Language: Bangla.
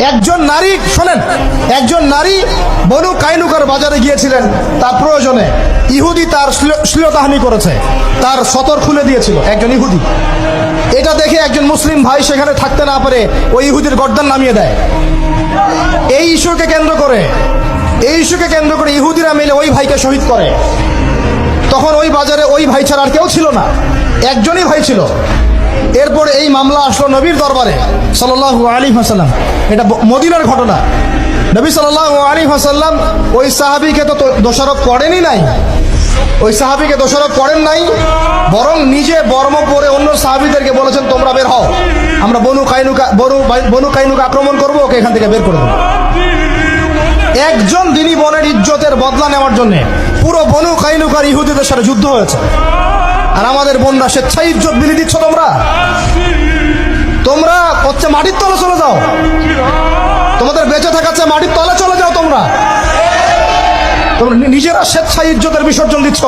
একজন নারী, শোনেন, একজন নারী বনু কাইনুকার বাজারে গিয়েছিলেন তার প্রয়োজনে। ইহুদি তার শ্লীলতাহানি করেছে, তার সতর খুলে দিয়েছিল একজন ইহুদি। এটা দেখে একজন মুসলিম ভাই সেখানে থাকতে না পারে ওই ইহুদির গর্দান নামিয়ে দেয়। এই ইস্যুকে কেন্দ্র করে ইহুদিরা মিলে ওই ভাইকে শহীদ করে। তখন ওই বাজারে ওই ভাই ছাড়া আর কেউ ছিল না, একজনই ভাই ছিল। এরপরে এই মামলা আসলো নবীর দরবারে সাল্লাল্লাহু আলাইহি ওয়াসাল্লাম। এটা মদিনার ঘটনা। নবী সাল্লাল্লাহু আলাইহি ওয়াসাল্লাম ওই সাহাবীকে তো দোষারোপ করেনই নাই, ওই সাহাবীকে দোষারোপ করেন নাই, বরং নিজে বর্ম পরে অন্য সাহাবীদেরকে বলেছেন তোমরা বের হও, আমরা বনু কাইনুকা আক্রমণ করবো, ওকে এখান থেকে বের করে দেবো। একজন দিনী বোনের ইজ্জতের বদলা নেওয়ার জন্য পুরো বনু কাইনুকার ইহুদিদের সাথে যুদ্ধ হয়েছে। আর আমাদের বোনরা স্বেচ্ছায় ইজ্জত বিলি দিচ্ছ। তোমরা হচ্ছে মাটির তলে চলে যাও, তোমাদের বেঁচে থাকার চেয়ে মাটির তলে চলে যাও। তোমরা নিজেরা স্বেচ্ছায় ইজ্জতের বিসর্জন দিচ্ছ।